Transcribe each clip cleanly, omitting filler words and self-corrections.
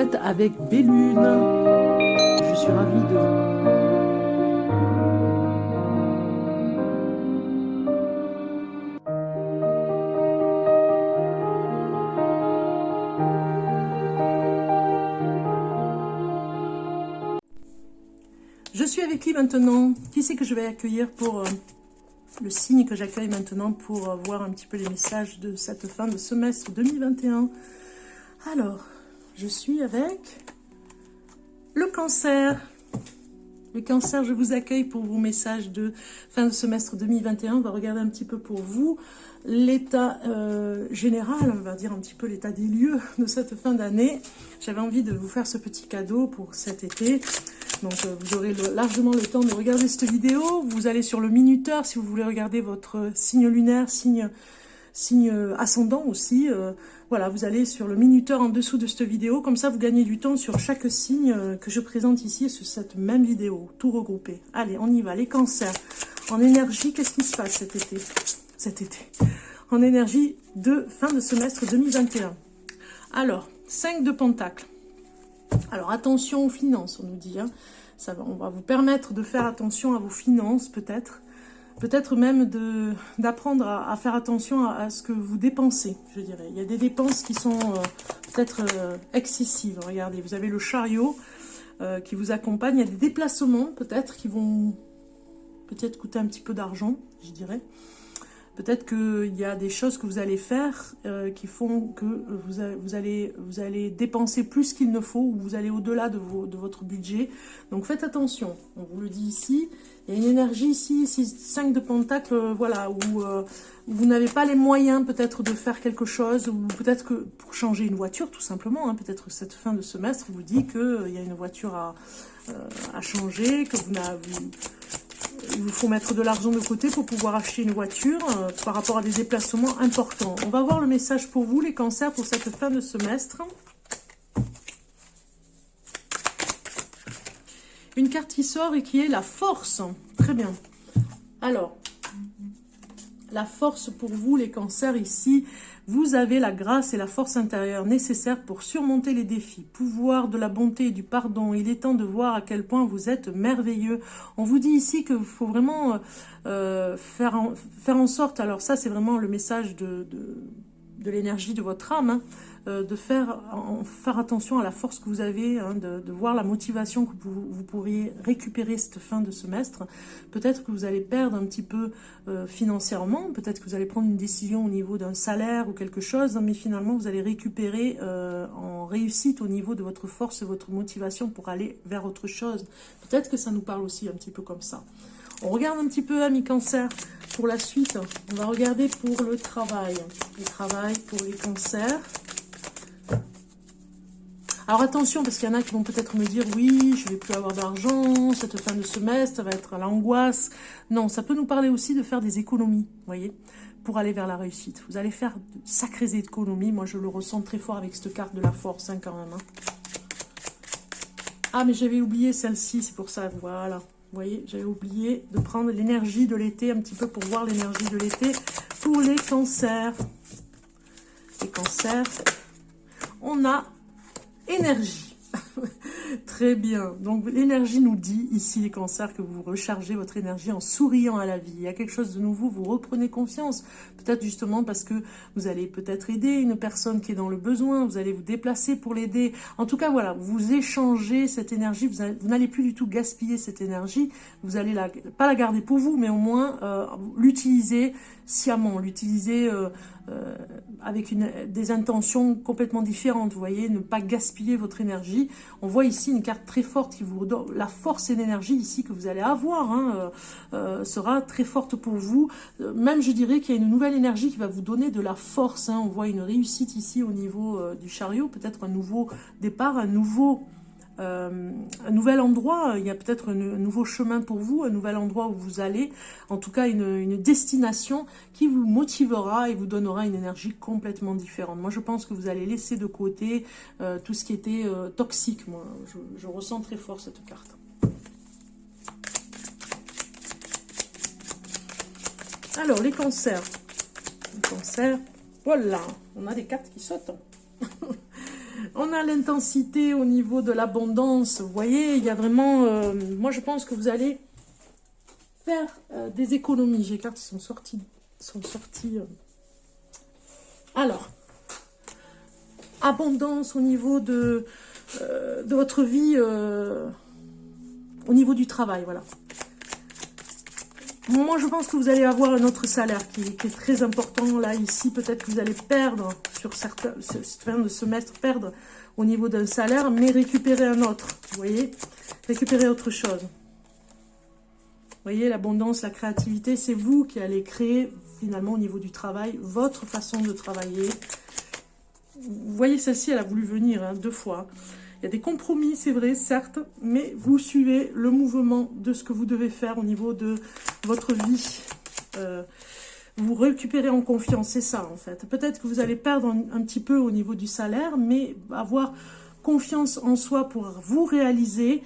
êtes avec Bellune. Je suis ravie de vous. Je suis avec qui maintenant? Qui c'est que je vais accueillir pour le signe que j'accueille maintenant pour voir un petit peu les messages de cette fin de semestre 2021? Alors, je suis avec le Cancer. Le Cancer, je vous accueille pour vos messages de fin de semestre 2021. On va regarder un petit peu pour vous l'état général, on va dire un petit peu l'état des lieux de cette fin d'année. J'avais envie de vous faire ce petit cadeau pour cet été. Donc vous aurez largement le temps de regarder cette vidéo. Vous allez sur le minuteur si vous voulez regarder votre signe lunaire, signe ascendant aussi. Voilà, vous allez sur le minuteur en dessous de cette vidéo. Comme ça, vous gagnez du temps sur chaque signe que je présente ici sur cette même vidéo, tout regroupé. Allez, on y va. Les cancers. En énergie, qu'est-ce qui se passe cet été? En énergie de fin de semestre 2021. Alors, 5 de pentacles. Alors, attention aux finances, on nous dit. Hein. On va vous permettre de faire attention à vos finances, peut-être. Peut-être même d'apprendre à faire attention à ce que vous dépensez, je dirais. Il y a des dépenses qui sont peut-être excessives. Regardez, vous avez le chariot qui vous accompagne. Il y a des déplacements, peut-être, qui vont peut-être coûter un petit peu d'argent, je dirais. Peut-être qu'il y a des choses que vous allez faire qui font que vous allez dépenser plus qu'il ne faut, ou vous allez au-delà de votre budget. Donc faites attention, on vous le dit ici. Il y a une énergie ici, 5 de pentacles, voilà, où vous n'avez pas les moyens peut-être de faire quelque chose, ou peut-être que pour changer une voiture tout simplement, hein, peut-être que cette fin de semestre vous dit qu'il y a une voiture à changer, que il vous faut mettre de l'argent de côté pour pouvoir acheter une voiture par rapport à des déplacements importants. On va voir le message pour vous, les cancers, pour cette fin de semestre. Une carte qui sort et qui est la force. Très bien. Alors, la force pour vous, les cancers, ici, vous avez la grâce et la force intérieure nécessaires pour surmonter les défis. Pouvoir de la bonté et du pardon. Il est temps de voir à quel point vous êtes merveilleux. On vous dit ici qu'il faut vraiment faire en sorte, alors ça c'est vraiment le message de l'énergie de votre âme, hein, de faire attention à la force que vous avez, hein, de voir la motivation que vous pourriez récupérer cette fin de semestre. Peut-être que vous allez perdre un petit peu financièrement, peut-être que vous allez prendre une décision au niveau d'un salaire ou quelque chose, hein, mais finalement vous allez récupérer en réussite au niveau de votre force et votre motivation pour aller vers autre chose. Peut-être que ça nous parle aussi un petit peu comme ça. On regarde un petit peu, amis cancers, pour la suite. On va regarder pour le travail. Le travail pour les cancers. Alors attention, parce qu'il y en a qui vont peut-être me dire, oui, je ne vais plus avoir d'argent, cette fin de semestre, ça va être l'angoisse. Non, ça peut nous parler aussi de faire des économies, vous voyez, pour aller vers la réussite. Vous allez faire de sacrées économies. Moi, je le ressens très fort avec cette carte de la force, hein, quand même. Hein. Ah, mais j'avais oublié celle-ci, c'est pour ça, voilà. Vous voyez, j'avais oublié de prendre l'énergie de l'été, un petit peu pour voir l'énergie de l'été pour les cancers. Les cancers, on a énergie. Très bien. Donc l'énergie nous dit ici, les cancers, que vous rechargez votre énergie en souriant à la vie. Il y a quelque chose de nouveau, vous reprenez confiance. Peut-être justement parce que vous allez peut-être aider une personne qui est dans le besoin, vous allez vous déplacer pour l'aider. En tout cas, voilà, vous échangez cette énergie, vous n'allez plus du tout gaspiller cette énergie. Vous allez pas la garder pour vous, mais au moins l'utiliser sciemment, l'utiliser avec des intentions complètement différentes, vous voyez, ne pas gaspiller votre énergie. On voit ici une carte très forte qui vous donne la force et l'énergie ici que vous allez avoir, hein, sera très forte pour vous. Même je dirais qu'il y a une nouvelle énergie qui va vous donner de la force, hein. On voit une réussite ici au niveau du chariot, peut-être un nouveau départ, un nouvel endroit, il y a peut-être un nouveau chemin pour vous, un nouvel endroit où vous allez, en tout cas une destination qui vous motivera et vous donnera une énergie complètement différente. Moi je pense que vous allez laisser de côté tout ce qui était toxique, moi je ressens très fort cette carte. Alors les cancers, voilà, on a des cartes qui sautent. On a l'intensité au niveau de l'abondance. Vous voyez, il y a vraiment... moi, je pense que vous allez faire des économies. J'ai cartes qui sont sorties. Alors, abondance au niveau de votre vie, au niveau du travail, voilà. Moi, je pense que vous allez avoir un autre salaire qui est très important. Là, ici, peut-être que vous allez perdre, sur certains, cette fin de semestre, perdre au niveau d'un salaire, mais récupérer un autre, vous voyez, récupérer autre chose. Vous voyez, l'abondance, la créativité, c'est vous qui allez créer, finalement, au niveau du travail, votre façon de travailler. Vous voyez, celle-ci, elle a voulu venir hein, 2 fois. Il y a des compromis, c'est vrai, certes, mais vous suivez le mouvement de ce que vous devez faire au niveau de votre vie. Vous récupérez en confiance, c'est ça en fait. Peut-être que vous allez perdre un petit peu au niveau du salaire, mais avoir confiance en soi pour vous réaliser,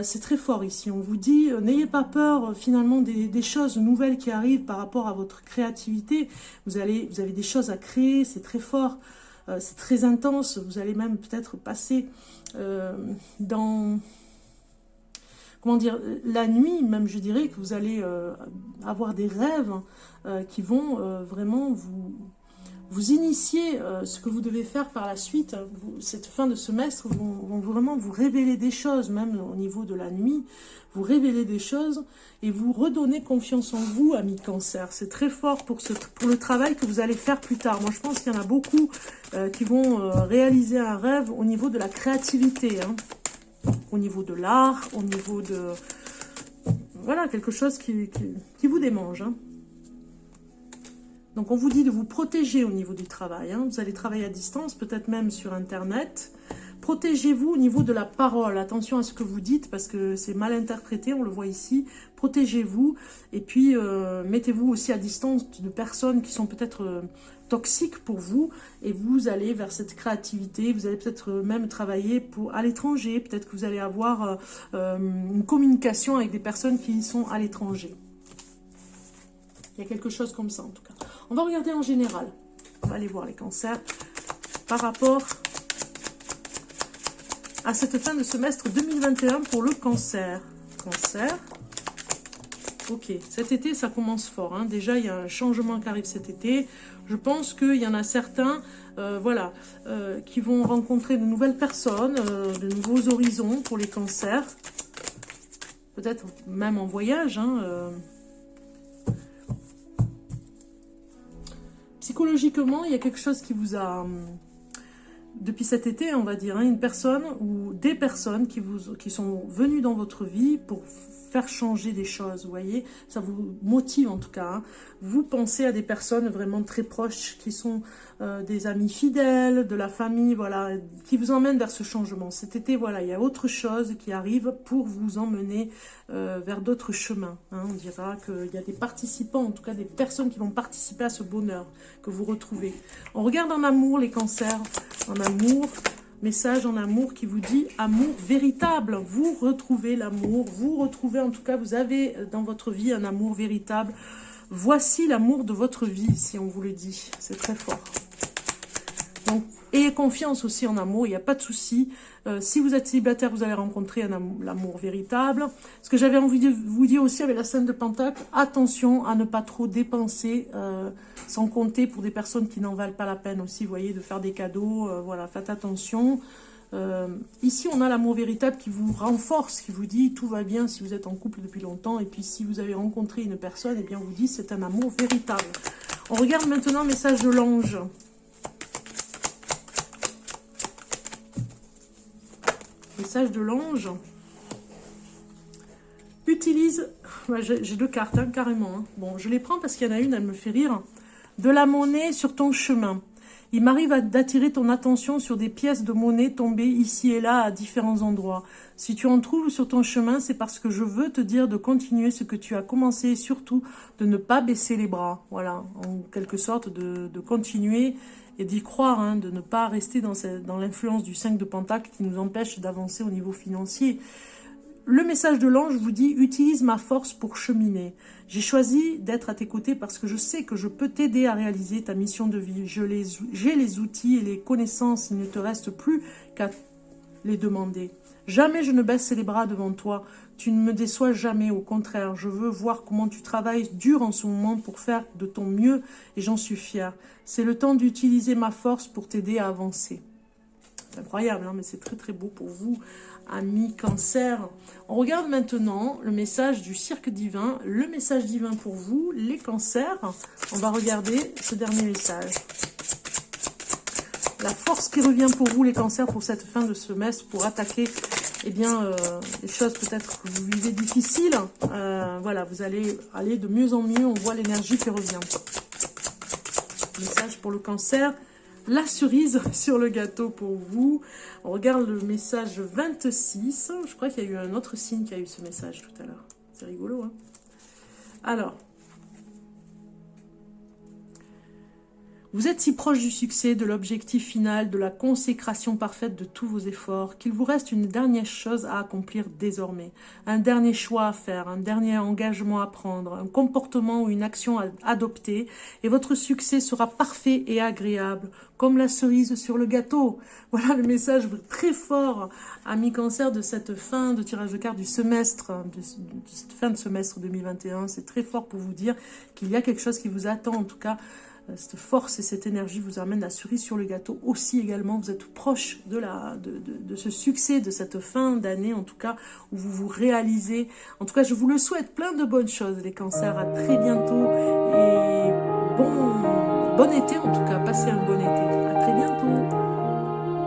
c'est très fort ici. On vous dit, n'ayez pas peur finalement des choses nouvelles qui arrivent par rapport à votre créativité. Vous avez des choses à créer, c'est très fort. C'est très intense, vous allez même peut-être passer dans, comment dire, la nuit, même je dirais que vous allez avoir des rêves qui vont vraiment vous initier ce que vous devez faire par la suite. Cette fin de semestre vont vraiment vous révéler des choses, même au niveau de la nuit, vous révéler des choses et vous redonner confiance en vous, amis Cancer. C'est très fort pour le travail que vous allez faire plus tard. Moi, je pense qu'il y en a beaucoup qui vont réaliser un rêve au niveau de la créativité, hein, au niveau de l'art, au niveau de... Voilà, quelque chose qui vous démange, hein. Donc, on vous dit de vous protéger au niveau du travail. Hein. Vous allez travailler à distance, peut-être même sur Internet. Protégez-vous au niveau de la parole. Attention à ce que vous dites, parce que c'est mal interprété, on le voit ici. Protégez-vous. Et puis, mettez-vous aussi à distance de personnes qui sont peut-être toxiques pour vous. Et vous allez vers cette créativité. Vous allez peut-être même travailler à l'étranger. Peut-être que vous allez avoir une communication avec des personnes qui sont à l'étranger. Il y a quelque chose comme ça, en tout cas. On va regarder en général. On va aller voir les cancers par rapport à cette fin de semestre 2021 pour le cancer. Cancer. Ok, cet été, ça commence fort. Hein. Déjà, il y a un changement qui arrive cet été. Je pense qu'il y en a certains voilà, qui vont rencontrer de nouvelles personnes, de nouveaux horizons pour les cancers. Peut-être même en voyage, hein, psychologiquement, il y a quelque chose qui vous a, depuis cet été, on va dire, hein, une personne ou des personnes qui sont venues dans votre vie pour faire changer des choses, vous voyez, ça vous motive en tout cas. Hein. Vous pensez à des personnes vraiment très proches qui sont des amis fidèles, de la famille, voilà, qui vous emmènent vers ce changement. Cet été, voilà, il y a autre chose qui arrive pour vous emmener vers d'autres chemins. Hein. On dira qu'il y a des participants, en tout cas des personnes qui vont participer à ce bonheur que vous retrouvez. On regarde en amour les cancers, en amour. Message en amour qui vous dit amour véritable. Vous retrouvez l'amour, vous retrouvez, en tout cas, vous avez dans votre vie un amour véritable. Voici l'amour de votre vie, si on vous le dit. C'est très fort. Donc, ayez confiance aussi en amour, il n'y a pas de souci. Si vous êtes célibataire, vous allez rencontrer l'amour véritable. Ce que j'avais envie de vous dire aussi avec la scène de Pentacle, attention à ne pas trop dépenser sans compter pour des personnes qui n'en valent pas la peine aussi, vous voyez, de faire des cadeaux, voilà, faites attention. Ici, on a l'amour véritable qui vous renforce, qui vous dit tout va bien si vous êtes en couple depuis longtemps. Et puis, si vous avez rencontré une personne, eh bien, on vous dit c'est un amour véritable. On regarde maintenant le message de l'ange. Message de l'ange. Utilise, ouais, j'ai 2 cartes, hein, carrément. Hein. Bon, je les prends parce qu'il y en a une, elle me fait rire. De la monnaie sur ton chemin. Il m'arrive d'attirer ton attention sur des pièces de monnaie tombées ici et là à différents endroits. Si tu en trouves sur ton chemin, c'est parce que je veux te dire de continuer ce que tu as commencé et surtout de ne pas baisser les bras. Voilà, en quelque sorte de continuer et d'y croire, hein, de ne pas rester dans l'influence du 5 de Pentacle qui nous empêche d'avancer au niveau financier. le message de l'ange vous dit, utilise ma force pour cheminer. J'ai choisi d'être à tes côtés parce que je sais que je peux t'aider à réaliser ta mission de vie. J'ai les outils et les connaissances, il ne te reste plus qu'à les demander. Jamais je ne baisse les bras devant toi. Tu ne me déçois jamais, au contraire. Je veux voir comment tu travailles dur en ce moment pour faire de ton mieux et j'en suis fière. C'est le temps d'utiliser ma force pour t'aider à avancer. C'est incroyable, hein, mais c'est très très beau pour vous, amis Cancer. On regarde maintenant le message du cirque divin, le message divin pour vous, les Cancers. On va regarder ce dernier message. La force qui revient pour vous, les Cancers, pour cette fin de semestre, pour attaquer eh bien, des choses peut-être que vous vivez difficiles. Voilà, vous allez aller de mieux en mieux. On voit l'énergie qui revient. Message pour le Cancer. La cerise sur le gâteau pour vous. On regarde le message 26. Je crois qu'il y a eu un autre signe qui a eu ce message tout à l'heure. C'est rigolo, hein? Alors, vous êtes si proche du succès, de l'objectif final, de la consécration parfaite de tous vos efforts, qu'il vous reste une dernière chose à accomplir désormais. Un dernier choix à faire, un dernier engagement à prendre, un comportement ou une action à adopter, et votre succès sera parfait et agréable, comme la cerise sur le gâteau. Voilà le message très fort, amis Cancer, de cette fin de tirage de cartes du semestre, de cette fin de semestre 2021. C'est très fort pour vous dire qu'il y a quelque chose qui vous attend, en tout cas. Cette force et cette énergie vous amène la cerise sur le gâteau aussi également. Vous êtes proche de ce succès, de cette fin d'année en tout cas, où vous vous réalisez. En tout cas, je vous le souhaite plein de bonnes choses, les Cancers. À très bientôt et bon été en tout cas. Passez un bon été. À très bientôt.